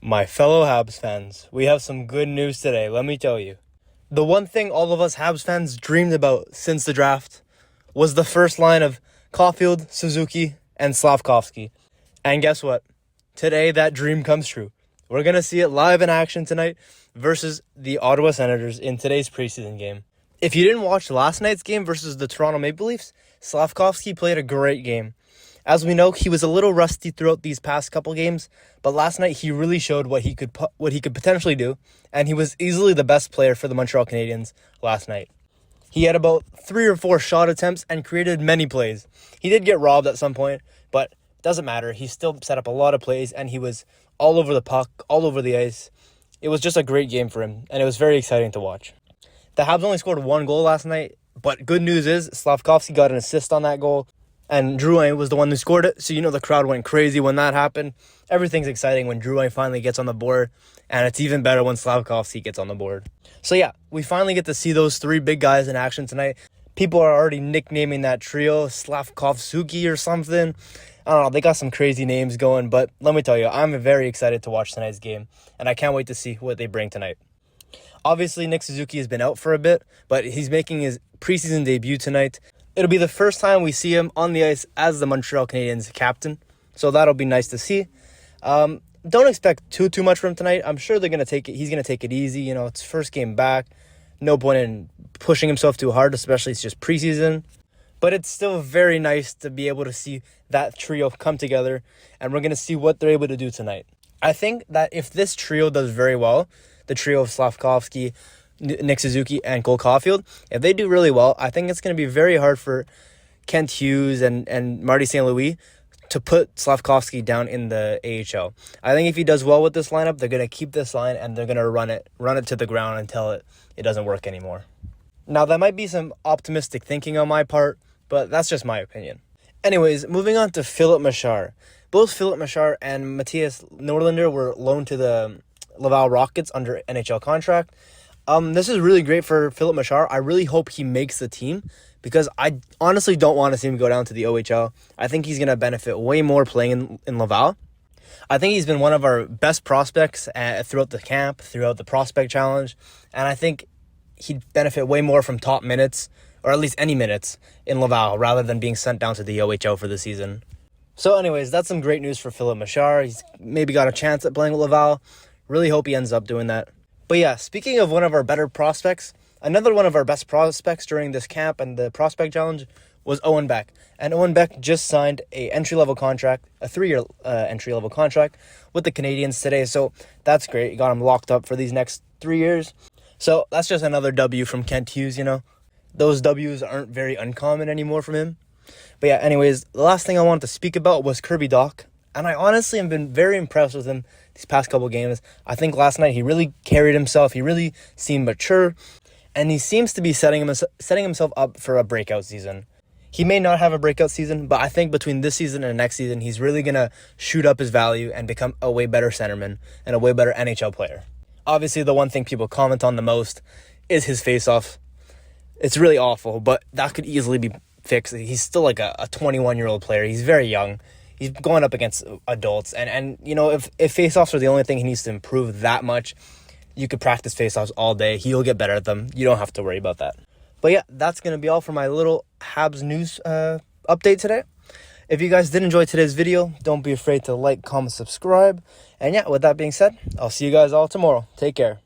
My fellow Habs fans, we have some good news today, let me tell you. The one thing all of us Habs fans dreamed about since the draft was the first line of Caufield, Suzuki, and Slafkovsky. And guess what? Today that dream comes true. We're going to see it live in action tonight versus the Ottawa Senators in today's preseason game. If you didn't watch last night's game versus the Toronto Maple Leafs, Slafkovsky played a great game. As we know, he was a little rusty throughout these past couple games, but last night he really showed what he could potentially do, and he was easily the best player for the Montreal Canadiens last night. He had about 3 or 4 shot attempts and created many plays. He did get robbed at some point, but it doesn't matter. He still set up a lot of plays, and he was all over the puck, all over the ice. It was just a great game for him, and it was very exciting to watch. The Habs only scored 1 goal last night, but good news is Slafkovsky got an assist on that goal. And Juraj was the one who scored it, so you know the crowd went crazy when that happened. Everything's exciting when Juraj finally gets on the board, and it's even better when Slafkovsky gets on the board. So yeah, we finally get to see those 3 big guys in action tonight. People are already nicknaming that trio Slafcaulzuki or something. I don't know, they got some crazy names going, but let me tell you, I'm very excited to watch tonight's game, and I can't wait to see what they bring tonight. Obviously, Suzuki has been out for a bit, but he's making his preseason debut tonight. It'll be the first time we see him on the ice as the Montreal Canadiens captain, so that'll be nice to see. Don't expect too much from him tonight. I'm sure they're gonna take it. He's gonna take it easy. You know, it's first game back. No point in pushing himself too hard, especially it's just preseason. But it's still very nice to be able to see that trio come together, and we're gonna see what they're able to do tonight. I think that if this trio does very well, the trio of Slafkovsky, Suzuki, and Caufield, if they do really well, I think it's going to be very hard for Kent Hughes and Marty St. Louis to put Slafkovsky down in the AHL. I think if he does well with this lineup, they're going to keep this line and they're going to run it to the ground until it doesn't work anymore. Now, that might be some optimistic thinking on my part, but that's just my opinion. Anyways, moving on to Filip Mesar. Both Filip Mesar and Matthias Norlinder were loaned to the Laval Rockets under NHL contract. This is really great for Filip Mesar. I really hope he makes the team because I honestly don't want to see him go down to the OHL. I think he's going to benefit way more playing in Laval. I think he's been one of our best prospects throughout the camp, throughout the prospect challenge, and I think he'd benefit way more from top minutes, or at least any minutes, in Laval rather than being sent down to the OHL for the season. So anyways, that's some great news for Filip Mesar. He's maybe got a chance at playing with Laval. Really hope he ends up doing that. But yeah, speaking of one of our better prospects, another one of our best prospects during this camp and the prospect challenge was Owen Beck. And Owen Beck just signed a entry-level contract, a 3-year entry-level contract with the Canadiens today. So that's great. You got him locked up for these next 3 years. So that's just another W from Kent Hughes, you know. Those W's aren't very uncommon anymore from him. But yeah, anyways, the last thing I wanted to speak about was Kirby Dach. And I honestly have been very impressed with him these past couple games. I think last night he really carried himself. He really seemed mature. And he seems to be setting himself up for a breakout season. He may not have a breakout season, but I think between this season and next season, he's really going to shoot up his value and become a way better centerman and a way better NHL player. Obviously, the one thing people comment on the most is his face-off. It's really awful, but that could easily be fixed. He's still like a 21-year-old player. He's very young. He's going up against adults. And you know, if face-offs are the only thing he needs to improve that much, you could practice face-offs all day. He'll get better at them. You don't have to worry about that. But yeah, that's going to be all for my little Habs news update today. If you guys did enjoy today's video, don't be afraid to like, comment, subscribe. And yeah, with that being said, I'll see you guys all tomorrow. Take care.